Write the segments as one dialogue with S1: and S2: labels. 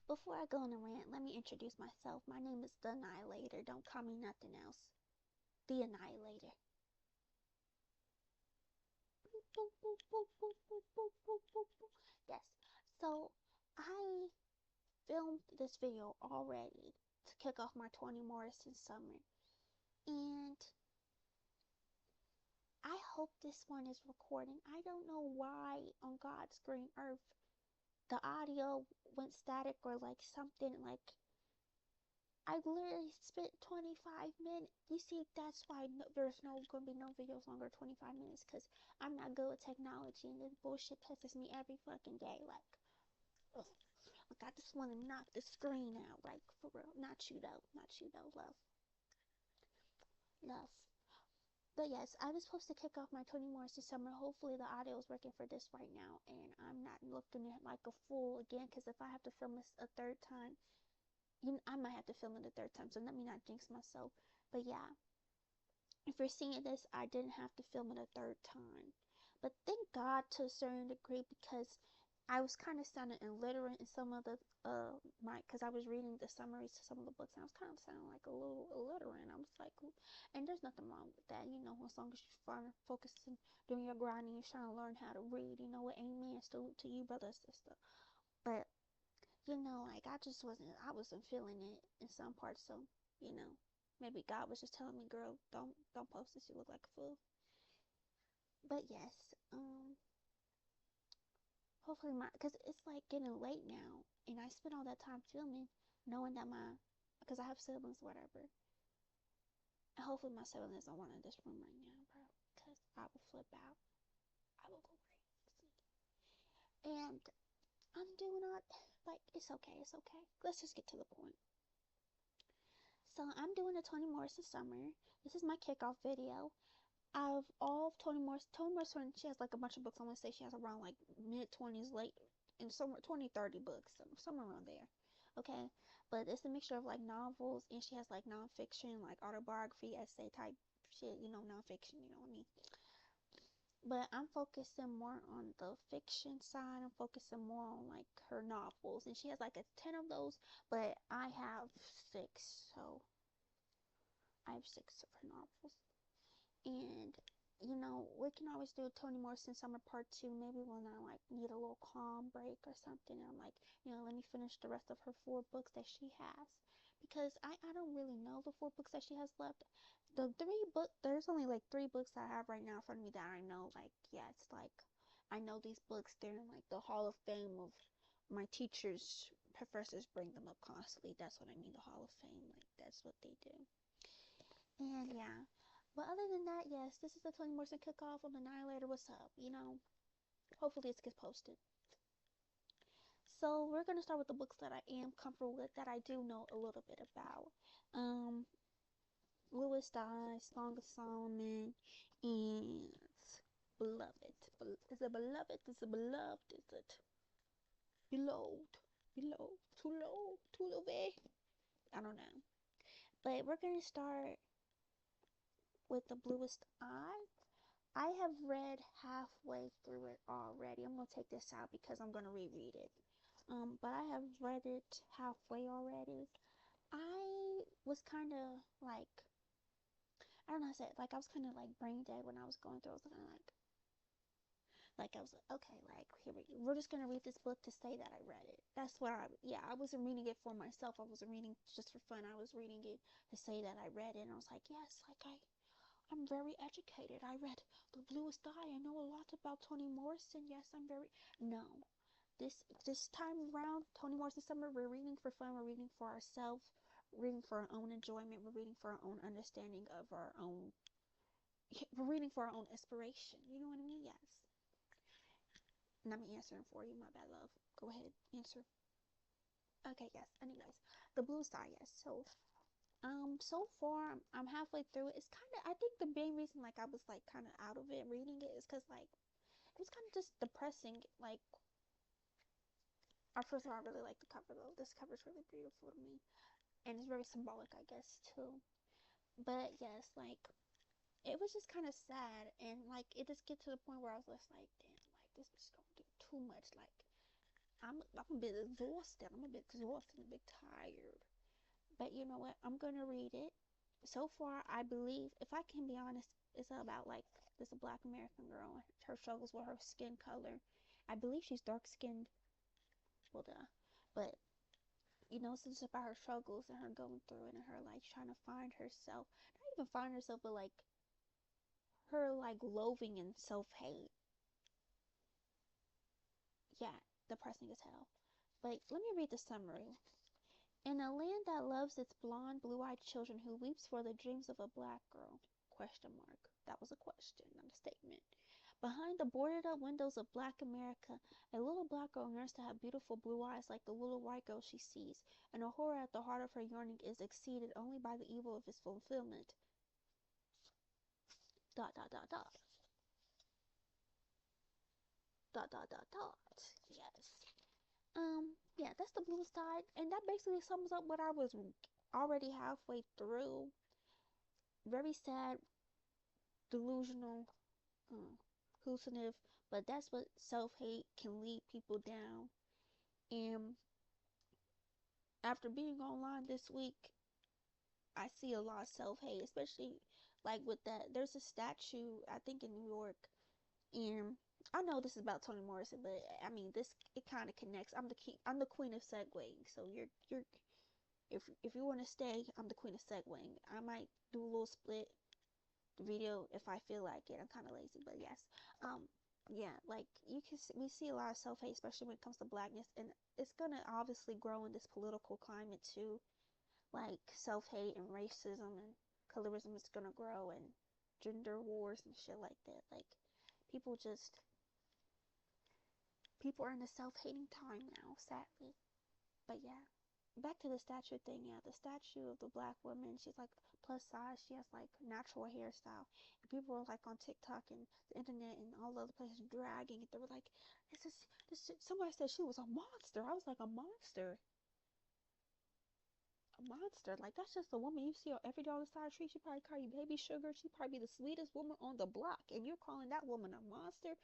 S1: Before I go on a rant, let me introduce myself. My name is the Aniyalator. Don't call me nothing else. The Aniyalator. Yes. So I filmed this video already to kick off my Toni Morrison summer. And I hope this one is recording. I don't know why on God's green earth the audio went static or like something. Like I literally spent 25 minutes. You see, that's why there's gonna be no videos longer 25 minutes, because I'm not good with technology and this bullshit pisses me every fucking day. Like, ugh. Like I just want to knock the screen out. Like, for real. Not you though. Not you though, love. Love. But yes, I was supposed to kick off my Toni Morrison summer. Hopefully the audio is working for this right now, and I'm not looking at like a fool again, because if I have to film this a third time, I might have to film it a third time, so let me not jinx myself. But yeah, if you're seeing this, I didn't have to film it a third time. But thank God to a certain degree, because I was kind of sounding illiterate in some of the because I was reading the summaries to some of the books, and I was kind of sounding like a little illiterate. And I was like, and there's nothing wrong with that, as long as you're focusing, doing your grinding, you're trying to learn how to read, amen, salute to you, brother, sister. But like I wasn't feeling it in some parts, so maybe God was just telling me, girl, don't post this, you look like a fool. But yes, hopefully because it's like getting late now, and I spent all that time filming, knowing that because I have siblings, whatever. And hopefully my siblings don't want in this room right now, bro, because I will flip out. I will go crazy. And I'm doing all, like, it's okay, it's okay. Let's just get to the point. So I'm doing a Toni Morrison summer. This is my kickoff video. Out of all of Toni Morrison, she has like a bunch of books. I want to say she has around like mid-20s, late, and somewhere 20, 30 books, somewhere around there. Okay, but it's a mixture of like novels, and she has like nonfiction, like autobiography, essay type shit, nonfiction, you know what I mean? But I'm focusing more on the fiction side. I'm focusing more on like her novels, and she has like 10 of those, but I have 6, so I have 6 of her novels. And we can always do Toni Morrison Summer Part 2, maybe when I like need a little calm break or something. And I'm like, let me finish the rest of her 4 books that she has. Because I don't really know the 4 books that she has left. There's only like 3 books that I have right now in front of me that I know, like, yeah, it's like, I know these books, they're in like the Hall of Fame of my teachers, professors bring them up constantly. That's what I mean, the Hall of Fame, like, that's what they do. And yeah. But other than that, yes, this is the Toni Morrison Cook-Off on the Aniyalator. What's up? Hopefully this gets posted. So we're going to start with the books that I am comfortable with, that I do know a little bit about. Lewis Dies, Song of Solomon, and Beloved. Is it Beloved? Is it Beloved? Is it Beloved? Beloved? Too low? Too low, babe? I don't know. But we're going to start with The Bluest Eye. I have read halfway through it already. I'm going to take this out because I'm going to reread it. But I have read it halfway already. I was kind of like, I don't know how to say it. Like, I was kind of like brain dead when I was going through. I was kind of like I was like, okay, like, we're just going to read this book to say that I read it. That's what I wasn't reading it for myself. I wasn't reading just for fun. I was reading it to say that I read it. And I was like, yes, like, I'm very educated. I read The Bluest Eye. I know a lot about Toni Morrison. Yes, I'm very... No. This time around, Toni Morrison Summer, we're reading for fun. We're reading for ourselves. We're reading for our own enjoyment. We're reading for our own understanding of our own... We're reading for our own inspiration. You know what I mean? Yes. And I'm answering for you. My bad, love. Go ahead. Answer. Okay, yes. Anyways. The Bluest Eye, yes. So far I'm halfway through it. It's kind of, I think the main reason like I was like kind of out of it reading it is because like it was kind of just depressing. Like, first of all, I really like the cover though. This cover is really beautiful to me, and it's very symbolic, I guess, too. But yes, like it was just kind of sad, and like it just get to the point where I was just like, damn, like this is gonna do too much. Like I'm a bit exhausted. I'm a bit exhausted, a bit tired. But you know what? I'm gonna read it. So far, I believe, if I can be honest, it's about like this a Black American girl. Her struggles with her skin color. I believe she's dark skinned. Well, duh. But you know, it's just about her struggles and her going through it and her like trying to find herself. Not even find herself, but like her like loathing and self hate. Yeah, depressing as hell. But let me read the summary. In a land that loves its blonde, blue-eyed children who weeps for the dreams of a black girl? Question mark. That was a question, not a statement. Behind the boarded-up windows of black America, a little black girl yearns to have beautiful blue eyes like the little white girl she sees, and a horror at the heart of her yearning is exceeded only by the evil of its fulfillment. Dot dot dot dot. Dot dot dot dot. Yes. Yeah, that's the blue side, and that basically sums up what I was already halfway through. Very sad, delusional, um, hallucinative, but that's what self-hate can lead people down. And after being online this week, I see a lot of self-hate, especially like with that. There's a statue, I think in New York, and I know this is about Toni Morrison, but I mean this it kind of connects. I'm the queen of segueing, so you're if you want to stay, I'm the queen of segueing. I might do a little split video if I feel like it. I'm kind of lazy, but yes. Yeah, like we see a lot of self hate, especially when it comes to blackness, and it's gonna obviously grow in this political climate too. Like self hate and racism and colorism is gonna grow, and gender wars and shit like that. Like people just people are in a self hating time now, sadly. But yeah, back to the statue thing. Yeah, the statue of the black woman. She's like plus size. She has like natural hairstyle. And people were like on TikTok and the internet and all the other places dragging it. They were like, this. Somebody said she was a monster. I was like, a monster, a monster. Like that's just a woman you see every day on the side of the street. She probably call you baby sugar. She probably be the sweetest woman on the block, and you're calling that woman a monster.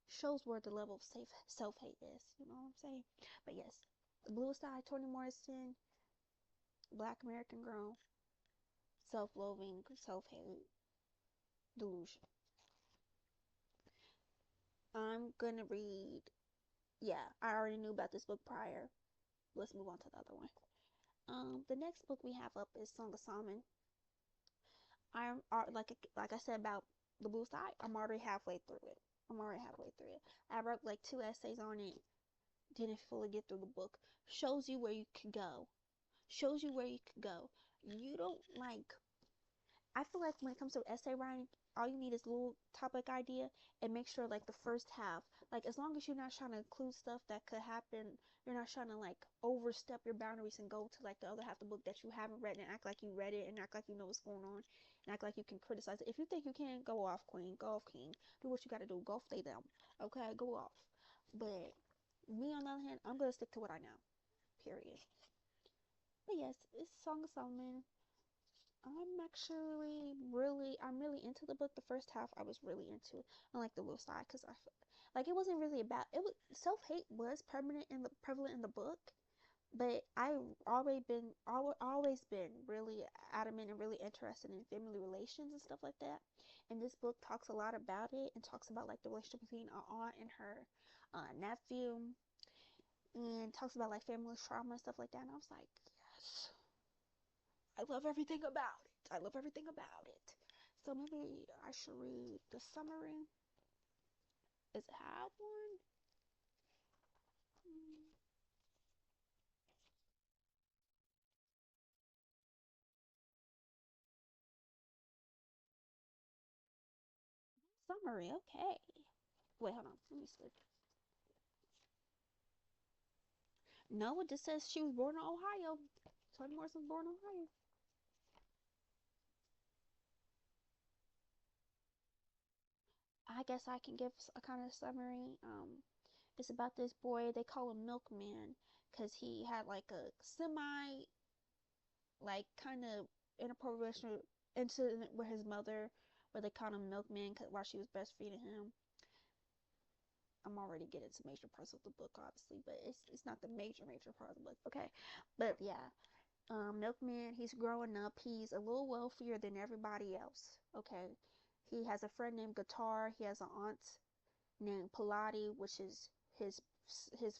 S1: Shows where the level of self hate is. You know what I'm saying? But yes, the blue side, Toni Morrison, Black American girl, self-loathing, self-hate, delusion. I'm gonna read. Yeah, I already knew about this book prior. Let's move on to the other one. The next book we have up is Song of Solomon. I'm like I said about the blue side. I'm already halfway through it. I'm already halfway through it. I wrote like 2 essays on it. Didn't fully get through the book. Shows you where you could go. Shows you where you could go. You don't like I feel like when it comes to essay writing, all you need is a little topic idea and make sure like the first half, like as long as you're not trying to include stuff that could happen, you're not trying to like overstep your boundaries and go to like the other half of the book that you haven't read and act like you read it and act like you know what's going on and act like you can criticize it. If you think you can, go off, queen, go off, king, do what you gotta do, go stay them, okay, go off. But me on the other hand, I'm gonna stick to what I know, period. But yes, it's Song of Solomon. I'm really into the book. The first half I was really into it. I like the little side because like it wasn't really about it. Was self hate was prevalent in the book, but always been really adamant and really interested in family relations and stuff like that. And this book talks a lot about it and talks about like the relationship between our aunt and her nephew, and talks about like family trauma and stuff like that. And I was like, yes, I love everything about it. I love everything about it. So maybe I should read the summary. Does it have one? Hmm. Summary, okay. Wait, hold on. Let me see. No, it just says she was born in Ohio. Toni Morrison was born in Ohio. I guess I can give a kind of summary. It's about this boy. They call him Milkman because he had like a semi, like kind of inappropriate incident with his mother, where they called him Milkman while she was breastfeeding him. I'm already getting to major parts of the book, obviously, but it's not the major part of the book, okay? But yeah, Milkman, he's growing up. He's a little wealthier than everybody else, okay? He has a friend named Guitar. He has an aunt named Pilate, which is his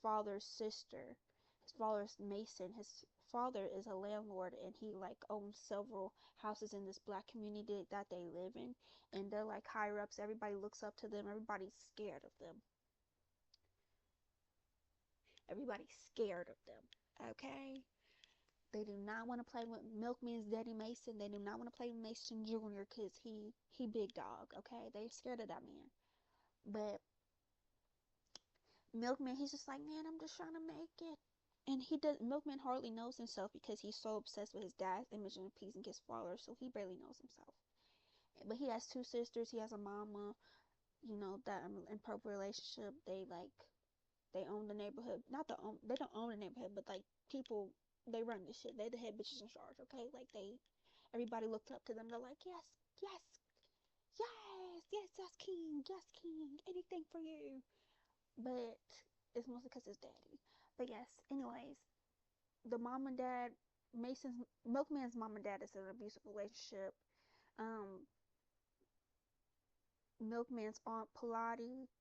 S1: father's sister. His father's Mason. His father is a landlord, and he like owns several houses in this black community that they live in, and they're like higher ups. Everybody looks up to them. Everybody's scared of them. Everybody's scared of them. Okay. They do not want to play with Milkman's daddy Mason. They do not want to play with Mason Jr. because he big dog. Okay. They scared of that man. But Milkman, he's just like, man, I'm just trying to make it. And Milkman hardly knows himself because he's so obsessed with his dad's image and appeasing his father, so he barely knows himself. But he has two sisters. He has a mama, that in proper relationship. They own the neighborhood. Not the own, they don't own the neighborhood, but like people, they run this shit. They the head bitches in charge, okay? Like everybody looked up to them. They're like, yes, yes, yes, yes, king, anything for you. But it's mostly because his daddy. But yes, anyways, the mom and dad, Milkman's mom and dad is in an abusive relationship. Um, Milkman's aunt Pilate,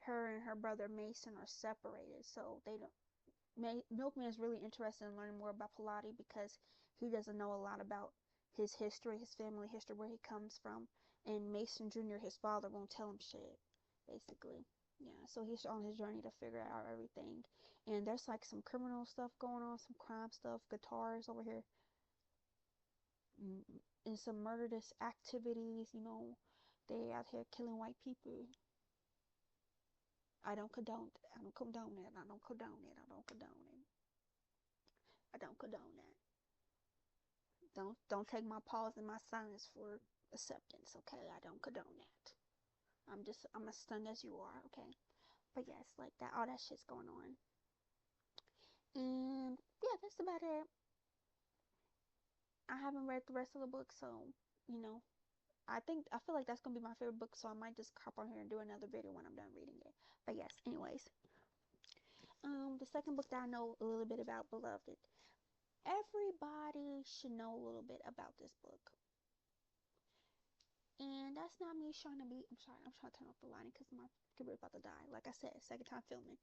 S1: her and her brother Mason are separated, so they don't. Milkman's really interested in learning more about Pilate because he doesn't know a lot about his history, his family history, where he comes from, and Mason Jr., his father, won't tell him shit, basically. Yeah, so he's on his journey to figure out everything. And there's like some criminal stuff going on, some crime stuff, guitars over here, and some murderous activities, They out here killing white people. I don't condone it. I don't condone it. I don't condone it. I don't condone it. I don't condone that. Don't take my pause and my silence for acceptance, okay? I don't condone that. I'm as stunned as you are, okay? But yes, like that, all that shit's going on. And yeah, that's about it. I haven't read the rest of the book, so you know, I feel like that's gonna be my favorite book, so I might just hop on here and do another video when I'm done reading it. But yes, anyways, the second book that I know a little bit about, Beloved. Everybody should know a little bit about this book. And that's not me trying to be. I'm sorry, I'm trying to turn off the lighting because my computer's about to die. Like I said, second time filming.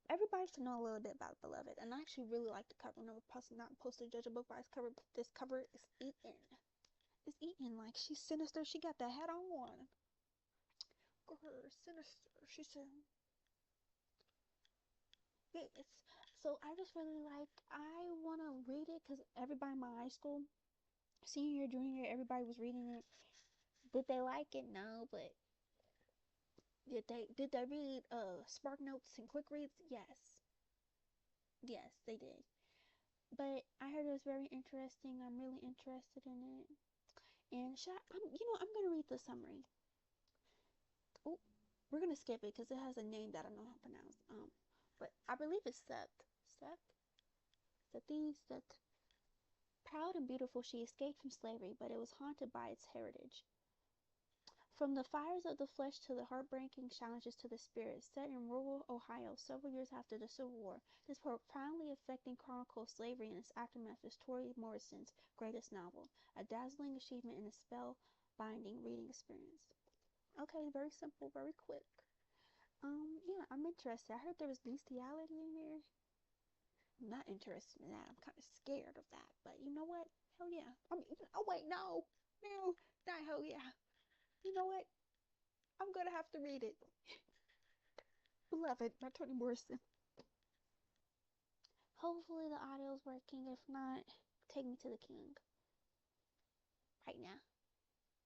S1: Everybody should know a little bit about Beloved, and I actually really like the cover. I'm not supposed to judge a book by its cover, but this cover is eaten. It's eaten. Like she's sinister. She got the hat on. Grr, sinister. She said. Yes. So I just really like. I want to read it because everybody in my high school, senior year, junior year, everybody was reading it. Did they like it? No, but did they read Spark Notes and Quick Reads? Yes. Yes, they did. But I heard it was very interesting. I'm really interested in it. And I'm gonna read the summary. Oh, we're gonna skip it because it has a name that I don't know how to pronounce. But I believe it's Seth. Seth. Proud and beautiful, she escaped from slavery, but it was haunted by its heritage. From the fires of the flesh to the heartbreaking challenges to the spirit, set in rural Ohio several years after the Civil War, this profoundly affecting chronicle of slavery and its aftermath is Toni Morrison's greatest novel, a dazzling achievement and a spell-binding reading experience. Okay, very simple, very quick. Yeah, I'm interested. I heard there was bestiality in there. I'm not interested in that. I'm kind of scared of that. But you know what? Hell yeah. Oh wait, no. No, not hell yeah. You know what? I'm gonna have to read it. Beloved by Toni Morrison. Hopefully the audio's working. If not, take me to the king. Right now.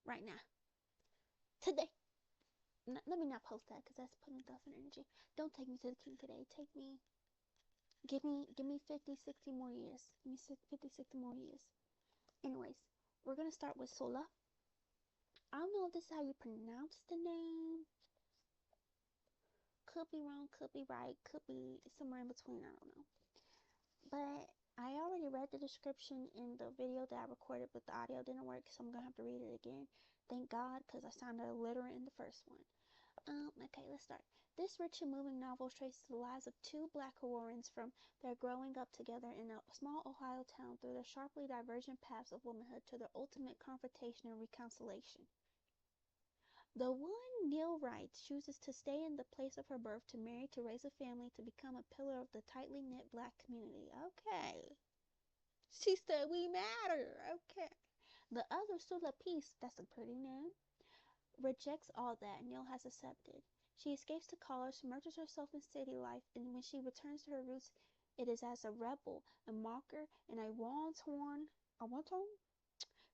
S1: Right now. Today. Let me not post that because that's putting stuff in energy. Don't take me to the king today. Give me 50, 60 more years. Give me 50, 60 more years. Anyways, we're gonna start with Sola. I don't know if this is how you pronounce the name. Could be wrong, could be right, could be somewhere in between. I don't know. But I already read the description in the video that I recorded, but the audio didn't work, so I'm gonna have to read it again. Thank God, because I sounded illiterate in the first one. Okay, let's start. This rich and moving novel traces the lives of two black heroines from their growing up together in a small Ohio town through their sharply divergent paths of womanhood to their ultimate confrontation and reconciliation. The one, Neil Wright, chooses to stay in the place of her birth, to marry, to raise a family, to become a pillar of the tightly knit black community. Okay. She said we matter. Okay. The other, Sula Peace, that's a pretty name, rejects all that Neil has accepted. She escapes to college, submerges herself in city life, and when she returns to her roots, it is as a rebel, a mocker, and a wanton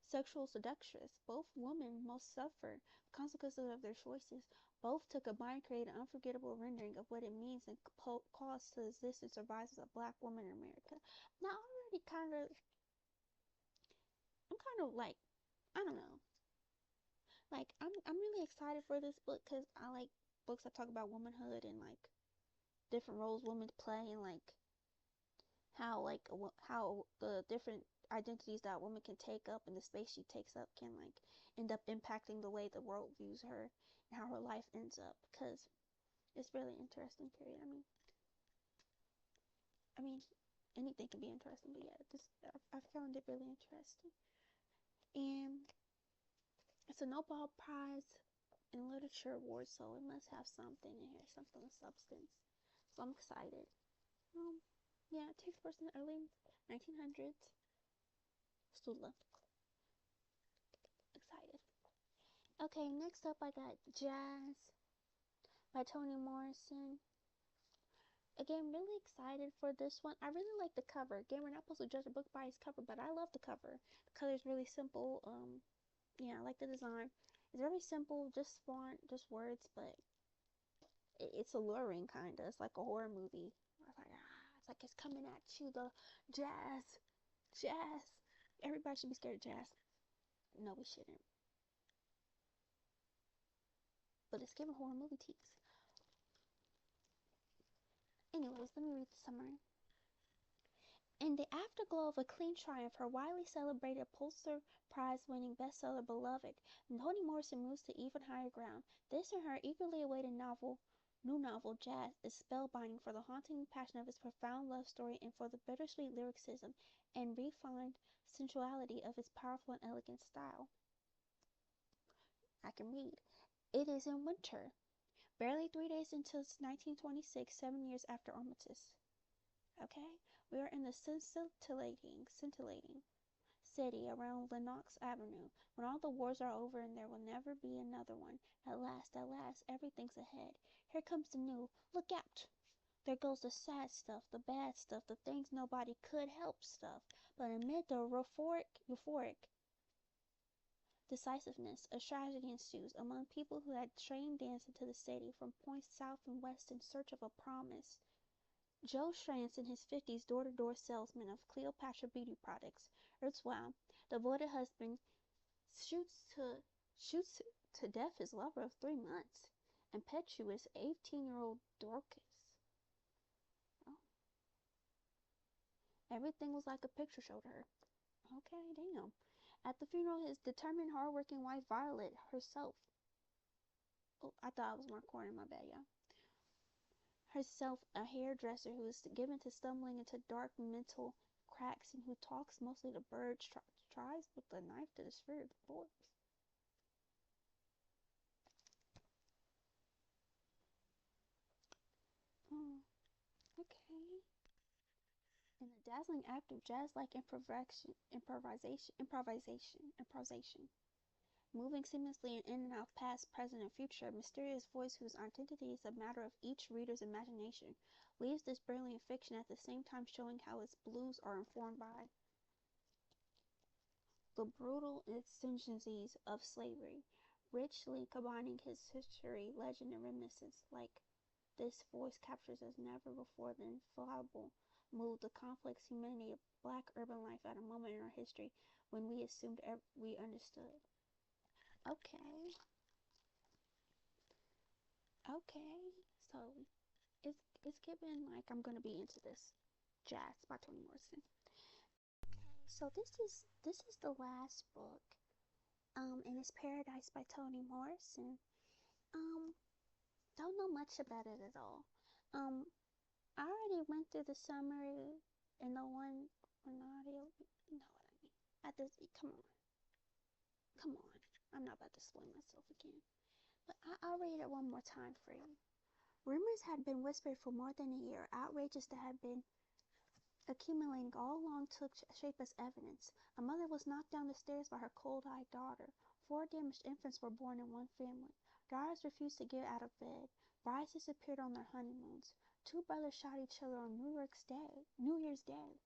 S1: sexual seductress. Both women must suffer the consequences of their choices. Both to combine create an unforgettable rendering of what it means and costs to exist and survive as a black woman in America. Now, I'm kind of like, I don't know. Like, I'm really excited for this book because I like books that talk about womanhood and like different roles women play and like how the different identities that a woman can take up and the space she takes up can like end up impacting the way the world views her and how her life ends up, because it's really interesting. Period. I mean, anything can be interesting, but yeah, this I found it really interesting, and it's a Nobel Prize in Literature award, so it must have something in here, something of substance. So I'm excited. Yeah, it takes place in the early 1900s. Stula. Excited. Okay, next up I got Jazz by Toni Morrison. Again, really excited for this one. I really like the cover. Again, we're not supposed to judge a book by its cover, but I love the cover. The color is really simple. Yeah, I like the design. It's very simple, just font, just words, but it's alluring, kinda. It's like a horror movie. I was like, it's like it's coming at you. The jazz. Everybody should be scared of jazz. No, we shouldn't. But it's giving horror movie tease. Anyways, let me read the summary. In the afterglow of a clean triumph, her widely celebrated Pulitzer Prize-winning bestseller Beloved, Toni Morrison moves to even higher ground. This and her eagerly awaited new novel, Jazz, is spellbinding for the haunting passion of its profound love story and for the bittersweet lyricism and refined sensuality of its powerful and elegant style. I can read. It is in winter, barely 3 days until 1926, 7 years after Armistice. Okay? We are in the scintillating city around Lenox Avenue, when all the wars are over and there will never be another one. At last, everything's ahead. Here comes the new. Look out! There goes the sad stuff, the bad stuff, the things nobody could help stuff. But amid the euphoric decisiveness, a tragedy ensues among people who had train danced into the city from points south and west in search of a promise. Joe Schrantz, in his 50s, door-to-door salesman of Cleopatra beauty products, erstwhile devoted husband, shoots to death his lover of 3 months, impetuous 18-year-old Dorcas. Oh. Everything was like a picture show to her. Okay, damn. At the funeral, his determined, hard-working wife, Violet, herself. Oh, I thought I was more recording, my bad, yeah. Herself a hairdresser who is given to stumbling into dark mental cracks and who talks mostly to birds, tries with a knife to disfigure the corpse. Oh, okay. In the dazzling act of jazz-like improvisation, moving seamlessly in and out of past, present, and future, a mysterious voice whose identity is a matter of each reader's imagination, leaves this brilliant fiction at the same time showing how its blues are informed by the brutal exigencies of slavery, richly combining his history, legend, and reminiscence. Like this voice captures as never before the infallible mood, the complex humanity of black urban life at a moment in our history when we assumed we understood. Okay. Okay. So it's given like I'm gonna be into this. Jazz by Toni Morrison. So this is the last book. And it's Paradise by Toni Morrison. Um Don't know much about it at all. I already went through the summary and the one on audio. You know what I mean? At this, come on, come on. I'm not about to spoil myself again. But I'll read it one more time for you. Rumors had been whispered for more than a year. Outrages that had been accumulating all along took shape as evidence. A mother was knocked down the stairs by her cold-eyed daughter. 4 damaged infants were born in one family. Daughters refused to get out of bed. Brides disappeared on their honeymoons. 2 brothers shot each other on New Year's Day.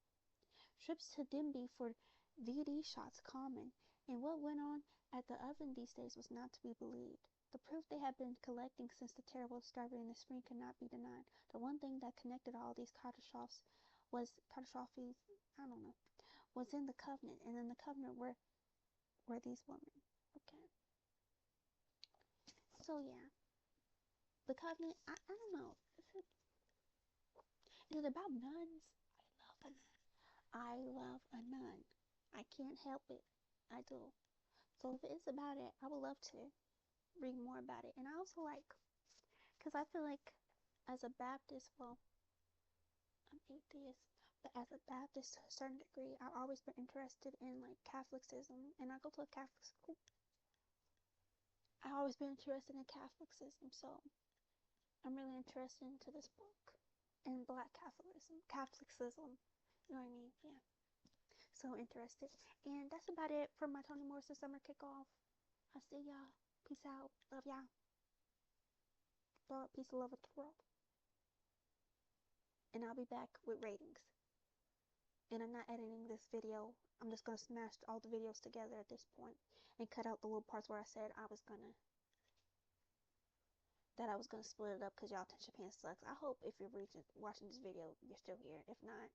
S1: Trips to Dimby for VD shots common, and what went on at the oven these days was not to be believed. The proof they had been collecting since the terrible discovery in the spring could not be denied. The one thing that connected all these catastrophes, I don't know, was in the covenant, and in the covenant were these women. Okay. So yeah, the covenant. I don't know. Is it about nuns? I love a nun. I can't help it. I do. So if it's about it, I would love to read more about it. And I also like, because I feel like as a Baptist, well, I'm atheist, but as a Baptist to a certain degree, I've always been interested in like Catholicism, and I go to a Catholic school. I've always been interested in Catholicism, so I'm really interested into this book and Black Catholicism. You know what I mean? Yeah. So interested. And that's about it for my Toni Morrison summer kickoff. I see y'all. Peace out. Love y'all. Lord, peace and love of the world. And I'll be back with ratings. And I'm not editing this video. I'm just gonna smash all the videos together at this point and cut out the little parts where I said I was gonna split it up because y'all attention span sucks. I hope if you're watching this video, you're still here. If not,